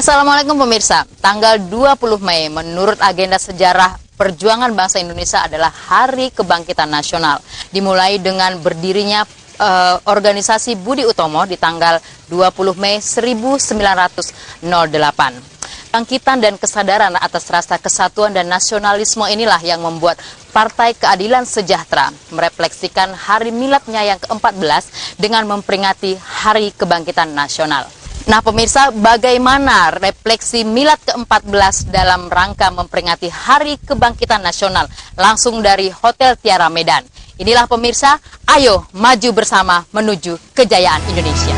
Assalamualaikum pemirsa, tanggal 20 Mei menurut agenda sejarah perjuangan bangsa Indonesia adalah Hari Kebangkitan Nasional. Dimulai dengan berdirinya organisasi Budi Utomo di tanggal 20 Mei 1908. Bangkitan dan kesadaran atas rasa kesatuan dan nasionalisme inilah yang membuat Partai Keadilan Sejahtera merefleksikan hari miladnya yang ke-14 dengan memperingati Hari Kebangkitan Nasional. Nah pemirsa, bagaimana refleksi milad ke-14 dalam rangka memperingati Hari Kebangkitan Nasional langsung dari Hotel Tiara Medan? Inilah pemirsa, ayo maju bersama menuju kejayaan Indonesia.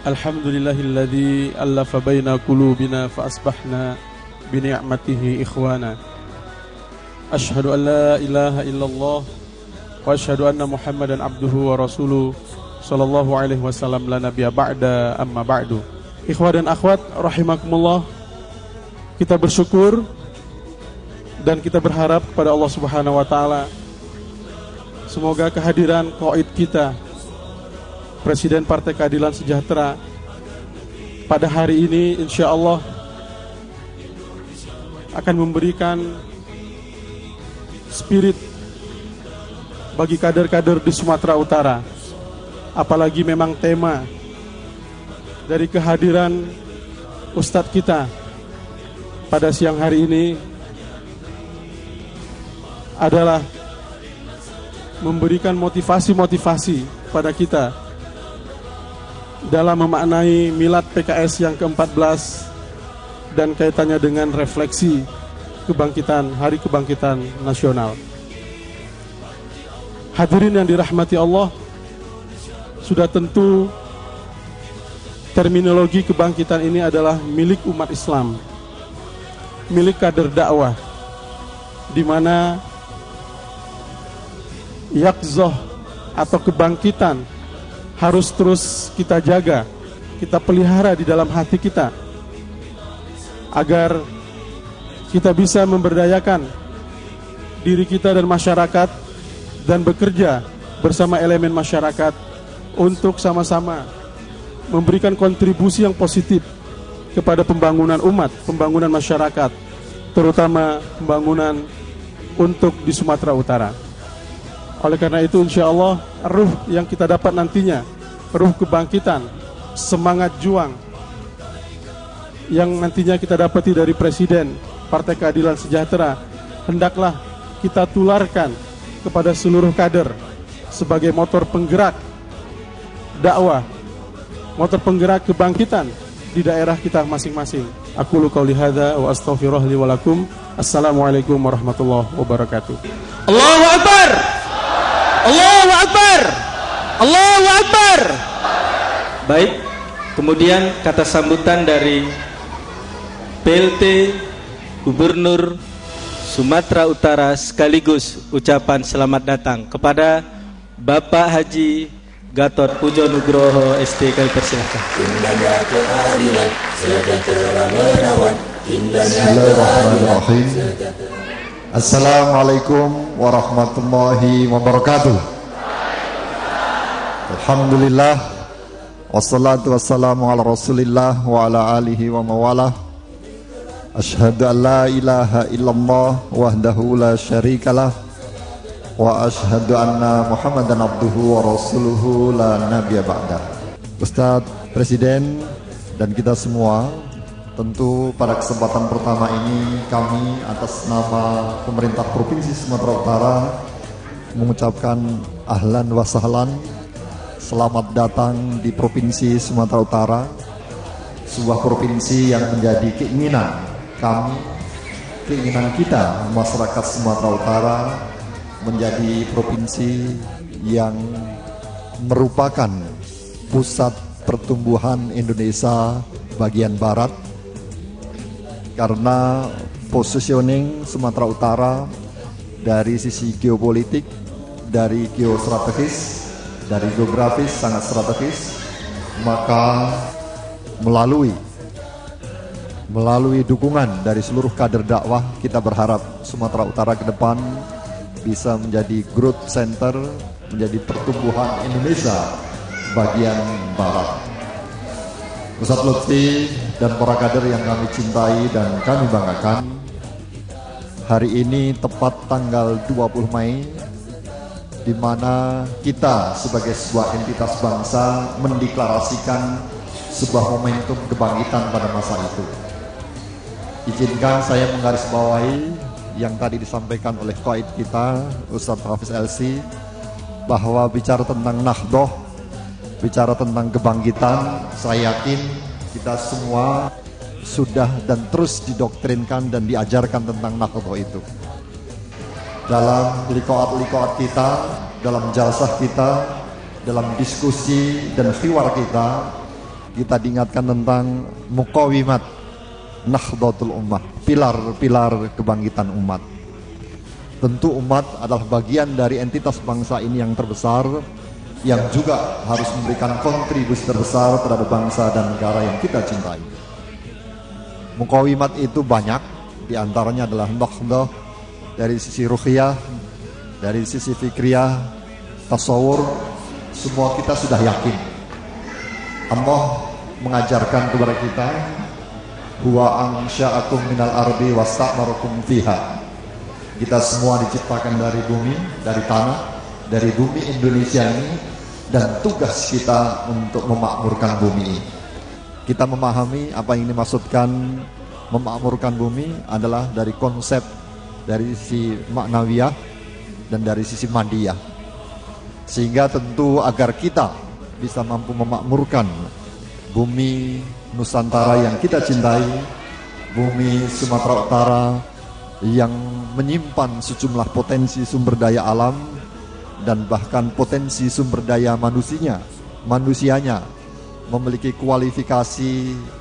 Alhamdulillahilladzi allafa baina qulubina fa asbahna bi ni'matihi ikhwana. Asyhadu an la ilaha illallah wa asyhadu anna Muhammadan abduhu wa rasuluh sallallahu alaihi wasallam la nabiyya ba'da amma ba'du. Ikhwah dan akhwat rahimakumullah, kita bersyukur dan kita berharap kepada Allah Subhanahu wa taala semoga kehadiran qaid kita Presiden Partai Keadilan Sejahtera pada hari ini insya Allah akan memberikan spirit bagi kader-kader di Sumatera Utara. Apalagi memang tema dari kehadiran Ustadz kita pada siang hari ini adalah memberikan motivasi-motivasi pada kita dalam memaknai milad PKS yang ke-14 dan kaitannya dengan refleksi kebangkitan, Hari Kebangkitan Nasional. Hadirin yang dirahmati Allah, sudah tentu terminologi kebangkitan ini adalah milik umat Islam, milik kader dakwah, di mana yakzoh atau kebangkitan harus terus kita jaga, kita pelihara di dalam hati kita, agar kita bisa memberdayakan diri kita dan masyarakat dan bekerja bersama elemen masyarakat untuk sama-sama memberikan kontribusi yang positif kepada pembangunan umat, pembangunan masyarakat, terutama pembangunan untuk di Sumatera Utara. Oleh karena itu insya Allah ruh yang kita dapat nantinya, ruh kebangkitan, semangat juang yang nantinya kita dapati dari Presiden Partai Keadilan Sejahtera, hendaklah kita tularkan kepada seluruh kader sebagai motor penggerak dakwah, motor penggerak kebangkitan di daerah kita masing-masing. Aqulu qouli hadza wa astaghfirullah li wa lakum. Assalamualaikum warahmatullahi wabarakatuh. Allahu Akbar. Allahu Akbar. Allahu Akbar. Baik, kemudian kata sambutan dari PLT Gubernur Sumatera Utara sekaligus ucapan selamat datang kepada Bapak Haji Gatot Pujo Nugroho STK, persilakan. Indahnya keadilan sejahtera menawan. Bismillahirrahmanirrahim. Assalamualaikum warahmatullahi wabarakatuh. Alhamdulillah, wassalatu wassalamu ala rasulillah wa ala alihi wa mawalah. Ashhadu an la ilaha illallah wahdahu la syarikalah, wa ashhadu anna Muhammadan abduhu wa rasuluhu la nabiyya ba'dah. Ustadz Presiden dan kita semua, tentu pada kesempatan pertama ini kami atas nama pemerintah Provinsi Sumatera Utara mengucapkan ahlan wa sahlan, selamat datang di Provinsi Sumatera Utara, sebuah provinsi yang menjadi keinginan kami, keinginan kita masyarakat Sumatera Utara menjadi provinsi yang merupakan pusat pertumbuhan Indonesia bagian barat, karena positioning Sumatera Utara dari sisi geopolitik, dari geostrategis, dari geografis sangat strategis, maka melalui dukungan dari seluruh kader dakwah, kita berharap Sumatera Utara ke depan bisa menjadi growth center, menjadi pertumbuhan Indonesia bagian barat. Ustadz Lutfi dan para kader yang kami cintai dan kami banggakan, hari ini tepat tanggal 20 Mei, di mana kita sebagai sebuah entitas bangsa mendeklarasikan sebuah momentum kebangkitan pada masa itu. Izinkan saya menggarisbawahi yang tadi disampaikan oleh qaid kita, Ustadz Hafiz LC, bahwa bicara tentang Nahdlatul, bicara tentang kebangkitan, saya yakin kita semua sudah dan terus didoktrinkan dan diajarkan tentang Nahdlatul itu. Dalam liqaat kita, dalam jalsah kita, dalam diskusi dan hiwar kita diingatkan tentang muqawimat Nahdlatul Ummah, pilar-pilar kebangkitan umat. Tentu umat adalah bagian dari entitas bangsa ini yang terbesar, yang juga harus memberikan kontribusi terbesar terhadap bangsa dan negara yang kita cintai. Muqawimat itu banyak, diantaranya adalah Nahdlatul dari sisi ruhiyah, dari sisi fikriyah, tasawur, semua kita sudah yakin. Allah mengajarkan kepada kita, huwa ansha'akum minal ardi wasta'marakum fiha. Kita semua diciptakan dari bumi, dari tanah, dari bumi Indonesia ini, dan tugas kita untuk memakmurkan bumi ini. Kita memahami apa yang dimaksudkan memakmurkan bumi adalah dari konsep, dari sisi maknawiyah dan dari sisi madiyah. Sehingga tentu agar kita bisa mampu memakmurkan bumi Nusantara yang kita cintai, bumi Sumatera Utara yang menyimpan sejumlah potensi sumber daya alam dan bahkan potensi sumber daya manusianya memiliki kualifikasi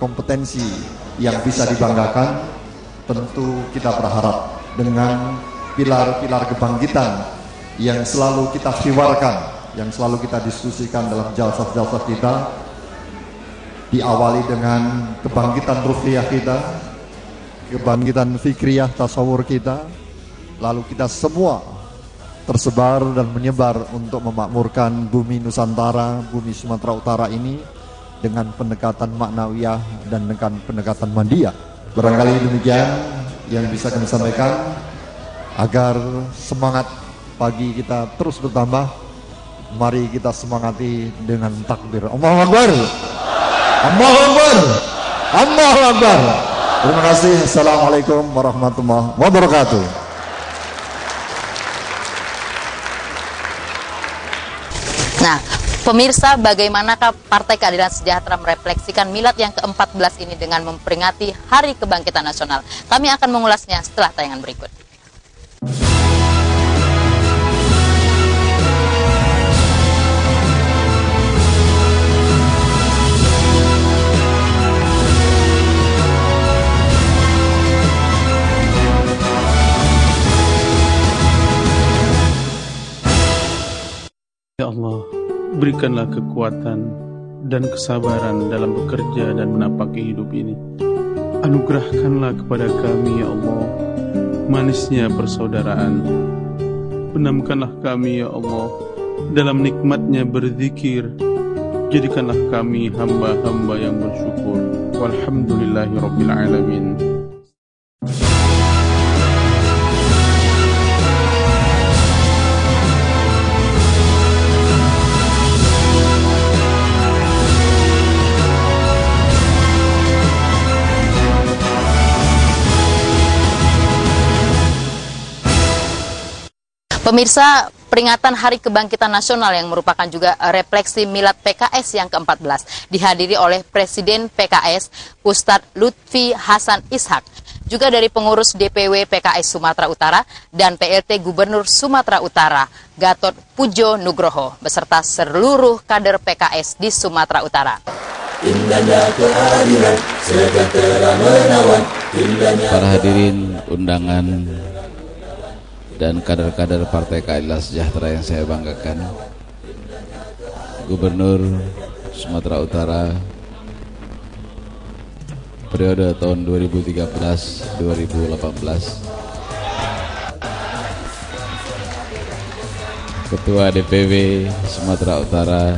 kompetensi yang bisa dibanggakan. Tentu kita berharap dengan pilar-pilar kebangkitan yang selalu kita hiwarkan, yang selalu kita diskusikan dalam jalsah-jalsah kita, diawali dengan kebangkitan ruhiyah kita, kebangkitan fikriyah tasawur kita, lalu kita semua tersebar dan menyebar untuk memakmurkan bumi Nusantara, bumi Sumatera Utara ini dengan pendekatan maknawiyah dan dengan pendekatan madiyah. Barangkali demikian yang bisa kami sampaikan, agar semangat pagi kita terus bertambah. Mari kita semangati dengan takbir. Allahu Akbar. Allahu Akbar. Allahu Akbar. Terima kasih. Assalamualaikum warahmatullahi wabarakatuh. Nah, pemirsa, bagaimanakah Partai Keadilan Sejahtera merefleksikan milad yang ke-14 ini dengan memperingati Hari Kebangkitan Nasional? Kami akan mengulasnya setelah tayangan berikut. Ya Allah, berikanlah kekuatan dan kesabaran dalam bekerja dan menapaki hidup ini. Anugerahkanlah kepada kami, ya Allah, manisnya persaudaraan. Benamkanlah kami, ya Allah, dalam nikmatnya berzikir. Jadikanlah kami hamba-hamba yang bersyukur. Walhamdulillahirabbil alamin. Pemirsa, peringatan Hari Kebangkitan Nasional yang merupakan juga refleksi milad PKS yang ke-14 dihadiri oleh Presiden PKS Ustadz Lutfi Hasan Ishak, juga dari pengurus DPW PKS Sumatera Utara dan PLT Gubernur Sumatera Utara Gatot Pujo Nugroho beserta seluruh kader PKS di Sumatera Utara. Indahnya keadilan sejahtera menawan. Para hadirin undangan dan kader-kader Partai Keadilan Sejahtera yang saya banggakan, Gubernur Sumatera Utara periode tahun 2013-2018, Ketua DPW Sumatera Utara,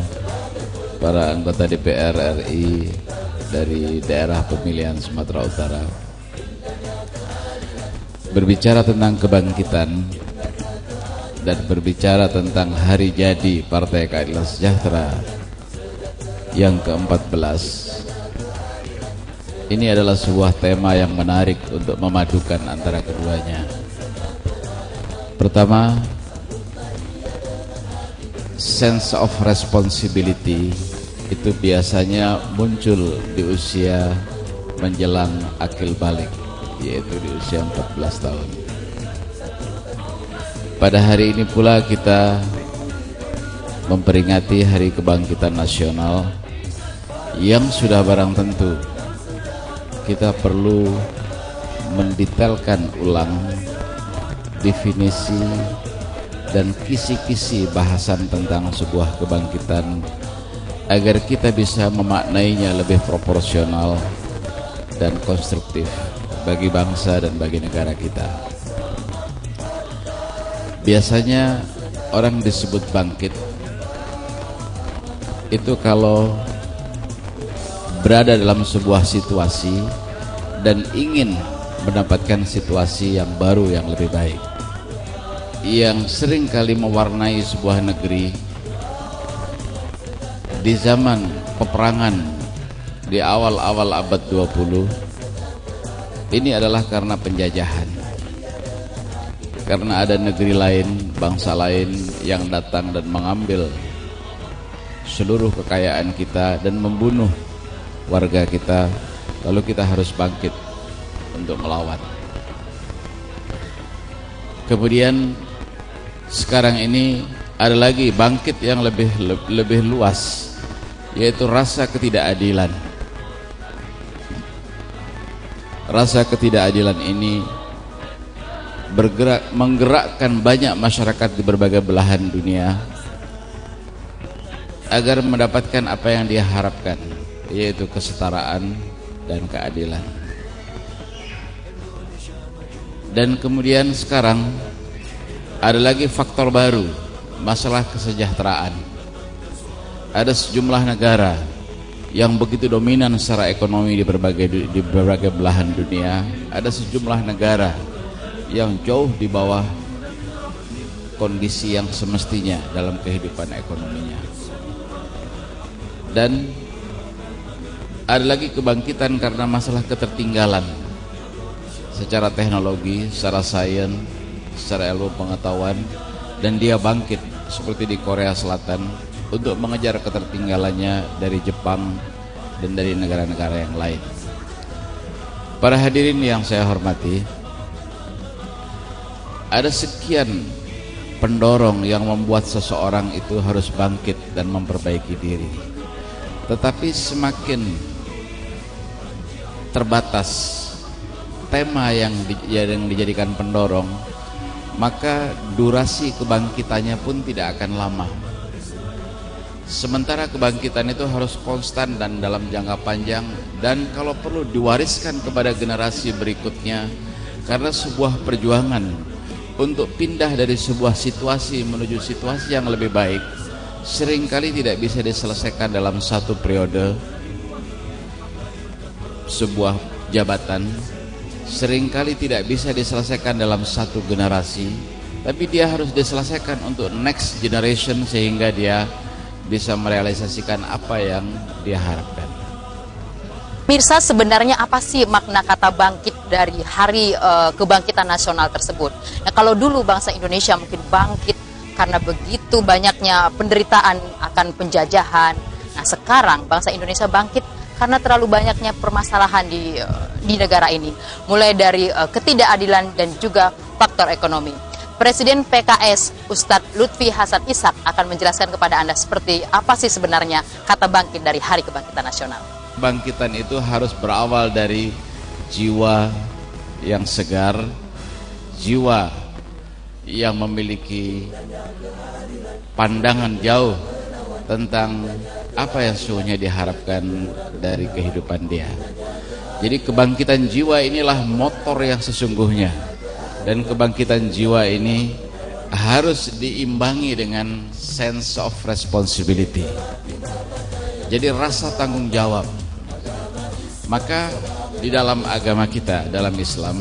para anggota DPR RI dari daerah pemilihan Sumatera Utara. Berbicara tentang kebangkitan dan berbicara tentang hari jadi Partai Keadilan Sejahtera yang ke-14, ini adalah sebuah tema yang menarik untuk memadukan antara keduanya. Pertama, sense of responsibility itu biasanya muncul di usia menjelang akil balik, yaitu di usia 14 tahun. Pada hari ini pula kita memperingati Hari Kebangkitan Nasional yang sudah barang tentu kita perlu mendetailkan ulang definisi dan kisi-kisi bahasan tentang sebuah kebangkitan agar kita bisa memaknainya lebih proporsional dan konstruktif bagi bangsa dan bagi negara kita. Biasanya orang disebut bangkit itu kalau berada dalam sebuah situasi dan ingin mendapatkan situasi yang baru yang lebih baik, yang sering kali mewarnai sebuah negeri di zaman peperangan di awal-awal abad 20. Ini adalah karena penjajahan, karena ada negeri lain, bangsa lain yang datang dan mengambil seluruh kekayaan kita dan membunuh warga kita, lalu kita harus bangkit untuk melawan. Kemudian sekarang ini ada lagi bangkit yang lebih luas, yaitu rasa ketidakadilan. Rasa ketidakadilan ini menggerakkan banyak masyarakat di berbagai belahan dunia agar mendapatkan apa yang dia harapkan, yaitu kesetaraan dan keadilan. Dan kemudian sekarang ada lagi faktor baru, masalah kesejahteraan. Ada sejumlah negara yang begitu dominan secara ekonomi di berbagai belahan dunia. Ada sejumlah negara yang jauh di bawah kondisi yang semestinya dalam kehidupan ekonominya. Dan ada lagi kebangkitan karena masalah ketertinggalan secara teknologi, secara sains, secara ilmu pengetahuan, dan dia bangkit seperti di Korea Selatan untuk mengejar ketertinggalannya dari Jepang dan dari negara-negara yang lain. Para hadirin yang saya hormati, ada sekian pendorong yang membuat seseorang itu harus bangkit dan memperbaiki diri. Tetapi semakin terbatas tema yang dijadikan pendorong, maka durasi kebangkitannya pun tidak akan lama. Sementara kebangkitan itu harus konstan dan dalam jangka panjang, dan kalau perlu diwariskan kepada generasi berikutnya, karena sebuah perjuangan untuk pindah dari sebuah situasi menuju situasi yang lebih baik seringkali tidak bisa diselesaikan dalam satu periode sebuah jabatan, seringkali tidak bisa diselesaikan dalam satu generasi, tapi dia harus diselesaikan untuk next generation sehingga dia bisa merealisasikan apa yang dia harapkan. Mirsa, sebenarnya apa sih makna kata bangkit dari Hari Kebangkitan Nasional tersebut? Nah, kalau dulu bangsa Indonesia mungkin bangkit karena begitu banyaknya penderitaan akan penjajahan. Nah, sekarang bangsa Indonesia bangkit karena terlalu banyaknya permasalahan di negara ini, mulai dari ketidakadilan dan juga faktor ekonomi. Presiden PKS Ustadz Lutfi Hasan Ishak akan menjelaskan kepada Anda seperti apa sih sebenarnya kata bangkit dari Hari Kebangkitan Nasional. Bangkitan itu harus berawal dari jiwa yang segar, jiwa yang memiliki pandangan jauh tentang apa yang sesungguhnya diharapkan dari kehidupan dia. Jadi kebangkitan jiwa inilah motor yang sesungguhnya, dan kebangkitan jiwa ini harus diimbangi dengan sense of responsibility. Jadi rasa tanggung jawab. Maka di dalam agama kita, dalam Islam,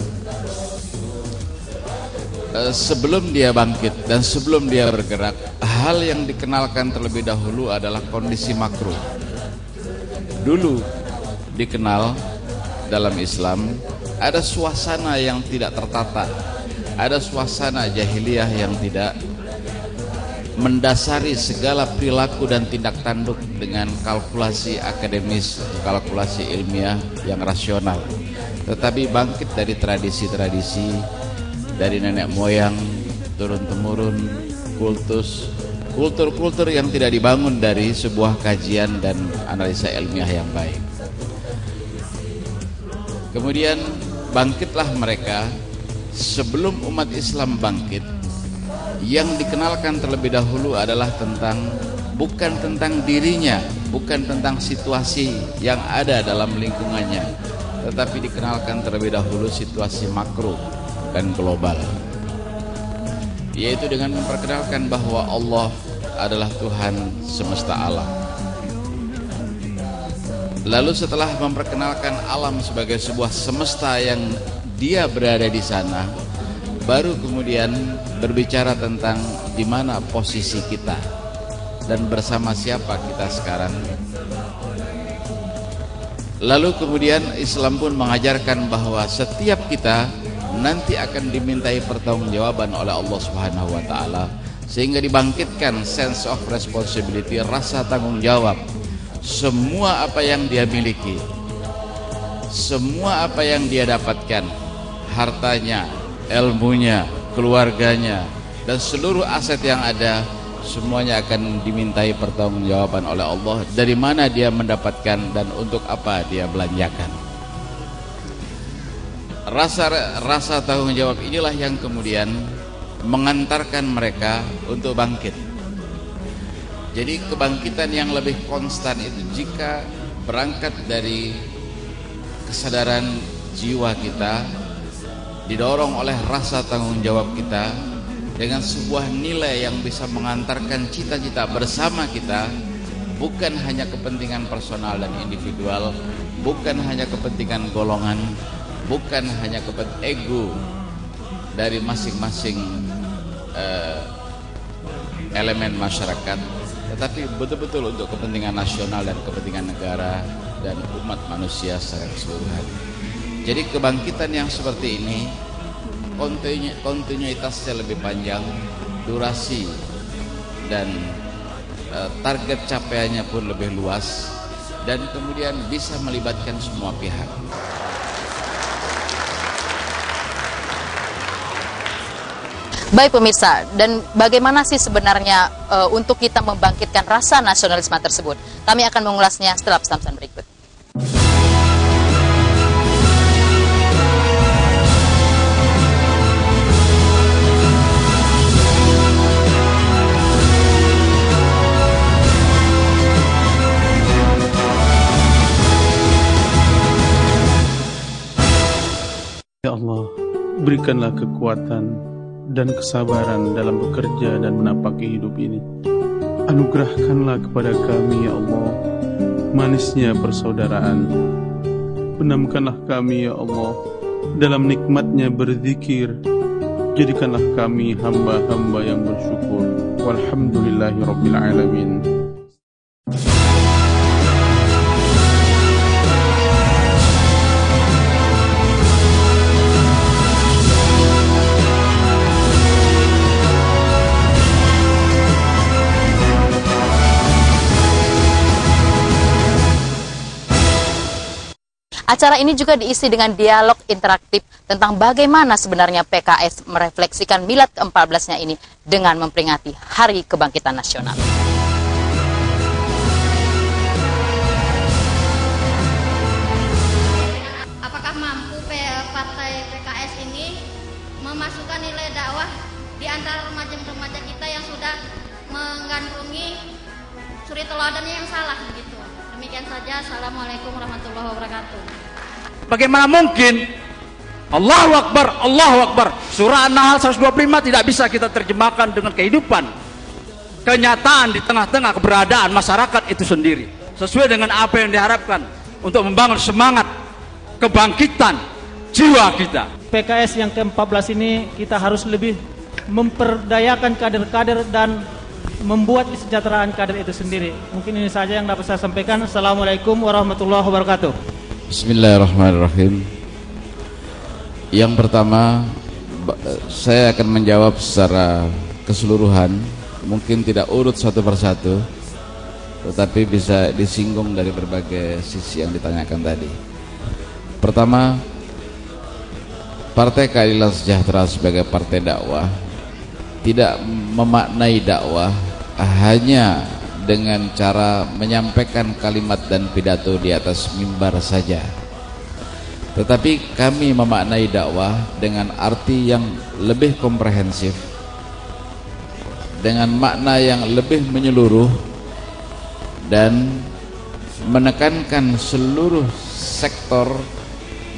sebelum dia bangkit dan sebelum dia bergerak, hal yang dikenalkan terlebih dahulu adalah kondisi makro. Dulu dikenal dalam Islam ada suasana yang tidak tertata, ada suasana jahiliyah yang tidak mendasari segala perilaku dan tindak tanduk dengan kalkulasi akademis, kalkulasi ilmiah yang rasional, tetapi bangkit dari tradisi-tradisi, dari nenek moyang turun-temurun, kultur yang tidak dibangun dari sebuah kajian dan analisa ilmiah yang baik. Kemudian bangkitlah mereka. Sebelum umat Islam bangkit, yang dikenalkan terlebih dahulu adalah bukan tentang dirinya, bukan tentang situasi yang ada dalam lingkungannya, tetapi dikenalkan terlebih dahulu situasi makro dan global, yaitu dengan memperkenalkan bahwa Allah adalah Tuhan semesta alam. Lalu setelah memperkenalkan alam sebagai sebuah semesta yang dia berada di sana, baru kemudian berbicara tentang di mana posisi kita dan bersama siapa kita sekarang. Lalu kemudian Islam pun mengajarkan bahwa setiap kita nanti akan dimintai pertanggungjawaban oleh Allah Subhanahu wa taala, sehingga dibangkitkan sense of responsibility, rasa tanggung jawab. Semua apa yang dia miliki, semua apa yang dia dapatkan, hartanya, ilmunya, keluarganya, dan seluruh aset yang ada, semuanya akan dimintai pertanggungjawaban oleh Allah, dari mana dia mendapatkan dan untuk apa dia belanjakan. Rasa tanggung jawab inilah yang kemudian mengantarkan mereka untuk bangkit. Jadi kebangkitan yang lebih konstan itu jika berangkat dari kesadaran jiwa kita, didorong oleh rasa tanggung jawab kita, dengan sebuah nilai yang bisa mengantarkan cita-cita bersama kita, bukan hanya kepentingan personal dan individual, bukan hanya kepentingan golongan, bukan hanya kepentingan ego dari masing-masing elemen masyarakat, tetapi betul-betul untuk kepentingan nasional dan kepentingan negara dan umat manusia secara keseluruhan. Jadi kebangkitan yang seperti ini kontinuitasnya lebih panjang, durasi dan target capaiannya pun lebih luas, dan kemudian bisa melibatkan semua pihak. Baik pemirsa, dan bagaimana sih sebenarnya untuk kita membangkitkan rasa nasionalisme tersebut? Kami akan mengulasnya setelah pesan-pesan berikut. Ya Allah, berikanlah kekuatan dan kesabaran dalam bekerja dan menapaki hidup ini. Anugerahkanlah kepada kami, ya Allah, manisnya persaudaraan. Benamkanlah kami, ya Allah, dalam nikmatnya berzikir. Jadikanlah kami hamba-hamba yang bersyukur. Walhamdulillahi Rabbil Alamin. Acara ini juga diisi dengan dialog interaktif tentang bagaimana sebenarnya PKS merefleksikan milad ke-14-nya ini dengan memperingati Hari Kebangkitan Nasional. Apakah mampu partai PKS ini memasukkan nilai dakwah di antara remaja-remaja kita yang sudah menggandrungi suri teladannya yang salah begitu. Demikian saja. Assalamualaikum warahmatullahi wabarakatuh. Bagaimana mungkin Allahu Akbar, Allahu Akbar, surah An-Nahl 125 tidak bisa kita terjemahkan dengan kehidupan, kenyataan di tengah-tengah keberadaan masyarakat itu sendiri, sesuai dengan apa yang diharapkan untuk membangun semangat kebangkitan jiwa kita. PKS yang ke-14 ini kita harus lebih memperdayakan kader-kader dan membuat kesejahteraan kader itu sendiri. Mungkin ini saja yang dapat saya sampaikan. Assalamualaikum warahmatullahi wabarakatuh. Bismillahirrahmanirrahim. Yang pertama, saya akan menjawab secara keseluruhan, mungkin tidak urut satu persatu, tetapi bisa disinggung dari berbagai sisi yang ditanyakan tadi. Pertama, Partai Keadilan Sejahtera sebagai partai dakwah tidak memaknai dakwah hanya dengan cara menyampaikan kalimat dan pidato di atas mimbar saja, tetapi kami memaknai dakwah dengan arti yang lebih komprehensif, dengan makna yang lebih menyeluruh dan menekankan seluruh sektor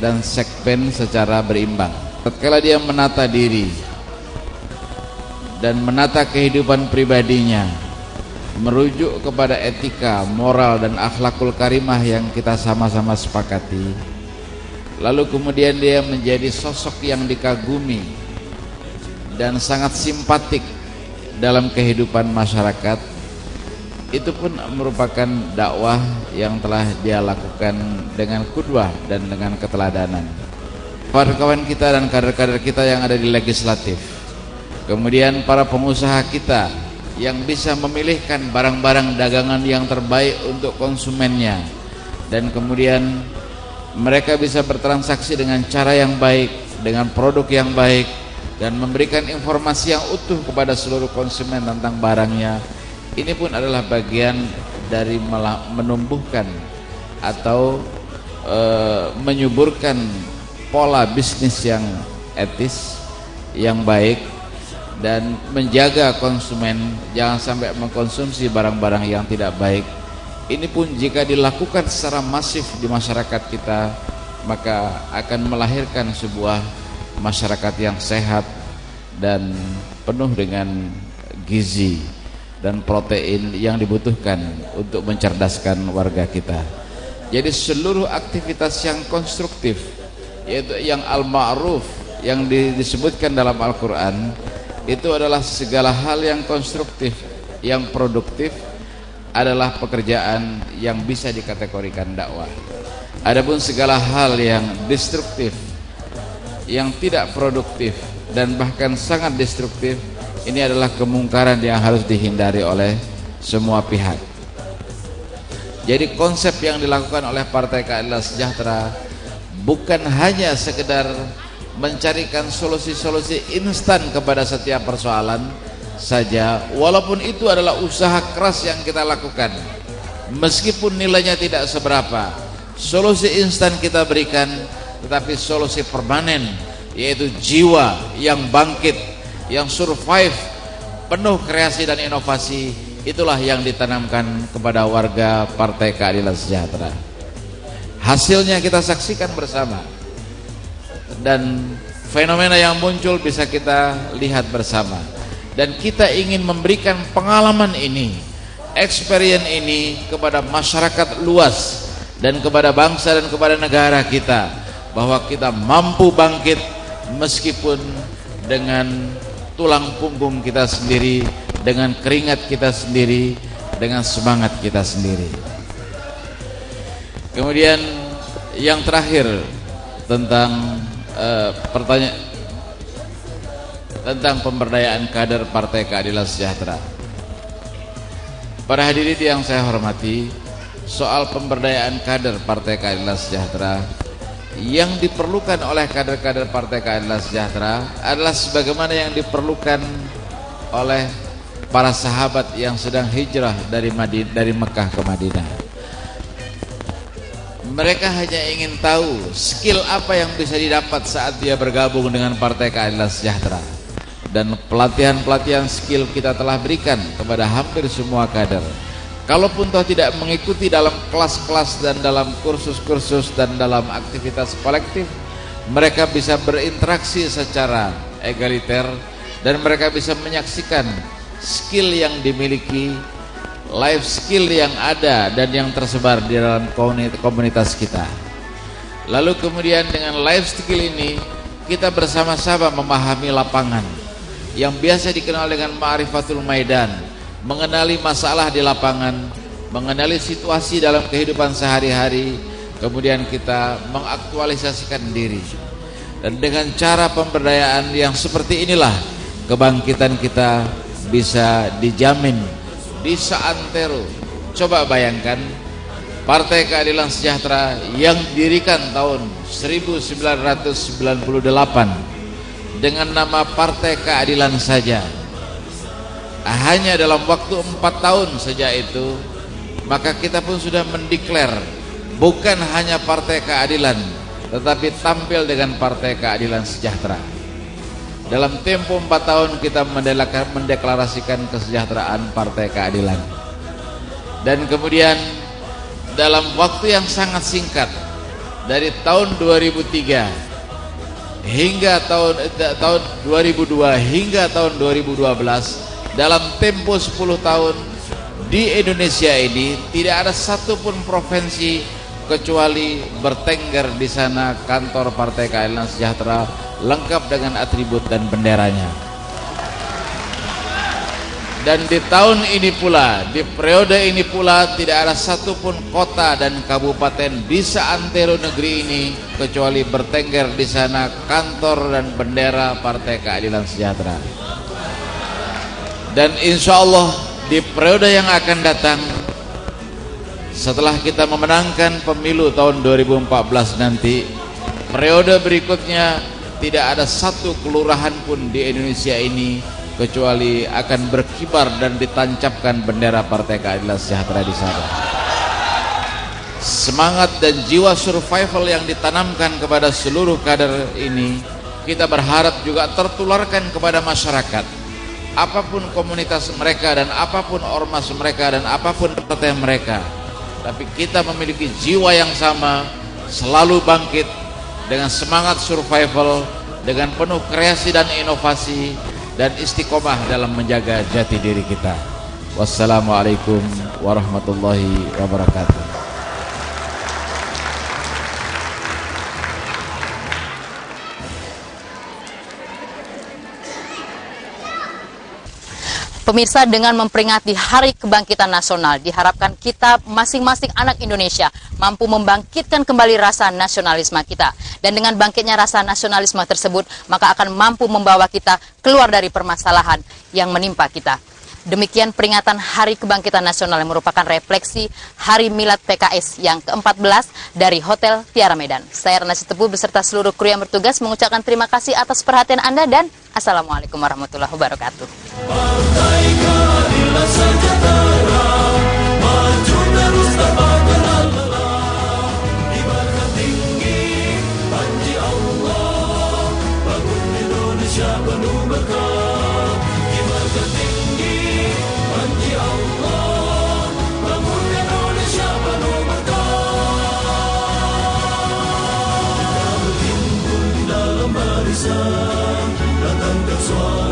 dan segmen secara berimbang. Tatkala dia menata diri dan menata kehidupan pribadinya merujuk kepada etika, moral dan akhlakul karimah yang kita sama-sama sepakati, lalu kemudian dia menjadi sosok yang dikagumi dan sangat simpatik dalam kehidupan masyarakat, itu pun merupakan dakwah yang telah dia lakukan dengan qudwah dan dengan keteladanan. Kawan-kawan kita dan kader-kader kita yang ada di legislatif, kemudian para pengusaha kita yang bisa memilihkan barang-barang dagangan yang terbaik untuk konsumennya, dan kemudian mereka bisa bertransaksi dengan cara yang baik, dengan produk yang baik, dan memberikan informasi yang utuh kepada seluruh konsumen tentang barangnya. Ini pun adalah bagian dari menumbuhkan atau menyuburkan pola bisnis yang etis, yang baik, dan menjaga konsumen jangan sampai mengkonsumsi barang-barang yang tidak baik. Ini pun jika dilakukan secara masif di masyarakat kita, maka akan melahirkan sebuah masyarakat yang sehat dan penuh dengan gizi dan protein yang dibutuhkan untuk mencerdaskan warga kita. Jadi seluruh aktivitas yang konstruktif, yaitu yang al-ma'ruf yang disebutkan dalam Al-Quran, itu adalah segala hal yang konstruktif, yang produktif, adalah pekerjaan yang bisa dikategorikan dakwah. Adapun segala hal yang destruktif, yang tidak produktif dan bahkan sangat destruktif, ini adalah kemungkaran yang harus dihindari oleh semua pihak. Jadi konsep yang dilakukan oleh Partai Keadilan Sejahtera bukan hanya sekedar mencarikan solusi-solusi instan kepada setiap persoalan saja, walaupun itu adalah usaha keras yang kita lakukan, meskipun nilainya tidak seberapa. Solusi instan kita berikan, tetapi solusi permanen, yaitu jiwa yang bangkit, yang survive, penuh kreasi dan inovasi, itulah yang ditanamkan kepada warga Partai Keadilan Sejahtera. Hasilnya kita saksikan bersama, dan fenomena yang muncul bisa kita lihat bersama, dan kita ingin memberikan pengalaman ini, experience ini kepada masyarakat luas dan kepada bangsa dan kepada negara kita, bahwa kita mampu bangkit meskipun dengan tulang punggung kita sendiri, dengan keringat kita sendiri, dengan semangat kita sendiri. Kemudian yang terakhir tentang pertanyaan tentang pemberdayaan kader Partai Keadilan Sejahtera. Para hadirin yang saya hormati, soal pemberdayaan kader Partai Keadilan Sejahtera, yang diperlukan oleh kader-kader Partai Keadilan Sejahtera adalah sebagaimana yang diperlukan oleh para sahabat yang sedang hijrah dari Mekah ke Madinah. Mereka hanya ingin tahu skill apa yang bisa didapat saat dia bergabung dengan Partai Keadilan Sejahtera, dan pelatihan-pelatihan skill kita telah berikan kepada hampir semua kader. Kalaupun toh tidak mengikuti dalam kelas-kelas dan dalam kursus-kursus dan dalam aktivitas kolektif, mereka bisa berinteraksi secara egaliter dan mereka bisa menyaksikan skill yang dimiliki, life skill yang ada dan yang tersebar di dalam komunitas kita. Lalu kemudian dengan life skill ini kita bersama-sama memahami lapangan yang biasa dikenal dengan ma'rifatul maidan, mengenali masalah di lapangan, mengenali situasi dalam kehidupan sehari-hari, kemudian kita mengaktualisasikan diri. Dan dengan cara pemberdayaan yang seperti inilah kebangkitan kita bisa dijamin di seantero. Coba bayangkan Partai Keadilan Sejahtera yang didirikan tahun 1998 dengan nama Partai Keadilan saja, hanya dalam waktu 4 tahun sejak itu, maka kita pun sudah mendeklar bukan hanya Partai Keadilan, tetapi tampil dengan Partai Keadilan Sejahtera. Dalam tempo 4 tahun kita mendeklarasikan kesejahteraan Partai Keadilan. Dan kemudian dalam waktu yang sangat singkat, dari tahun 2003 hingga tahun 2002 hingga tahun 2012, dalam tempo 10 tahun di Indonesia ini tidak ada satupun provinsi kecuali bertengger di sana kantor Partai Keadilan Sejahtera lengkap dengan atribut dan benderanya. Dan di tahun ini pula, di periode ini pula, tidak ada satupun kota dan kabupaten di seantero negeri ini kecuali bertengger di sana kantor dan bendera Partai Keadilan Sejahtera. Dan insya Allah di periode yang akan datang, setelah kita memenangkan pemilu tahun 2014 nanti, periode berikutnya tidak ada satu kelurahan pun di Indonesia ini kecuali akan berkibar dan ditancapkan bendera Partai Keadilan Sejahtera di sana. Semangat dan jiwa survival yang ditanamkan kepada seluruh kader ini, kita berharap juga tertularkan kepada masyarakat. Apapun komunitas mereka dan apapun ormas mereka dan apapun partai mereka, tapi kita memiliki jiwa yang sama, selalu bangkit dengan semangat survival, dengan penuh kreasi dan inovasi, dan istiqomah dalam menjaga jati diri kita. Wassalamualaikum warahmatullahi wabarakatuh. Pemirsa, dengan memperingati Hari Kebangkitan Nasional, diharapkan kita masing-masing anak Indonesia mampu membangkitkan kembali rasa nasionalisme kita. Dan dengan bangkitnya rasa nasionalisme tersebut, maka akan mampu membawa kita keluar dari permasalahan yang menimpa kita. Demikian peringatan Hari Kebangkitan Nasional yang merupakan refleksi Hari Milad PKS yang ke-14 dari Hotel Tiara Medan. Saya Rana Sitepu beserta seluruh kru yang bertugas mengucapkan terima kasih atas perhatian Anda dan Assalamualaikum warahmatullahi wabarakatuh. Partai Keadilan Sejahtera maju terus tanpa kenal lelah, ibaratkan tinggi janji Allah, bangun Indonesia penuh berkah. Ibaratkan tinggi janji Allah, bangun Indonesia penuh berkah. Kita berhimpun di dalam barisan, datangkan suara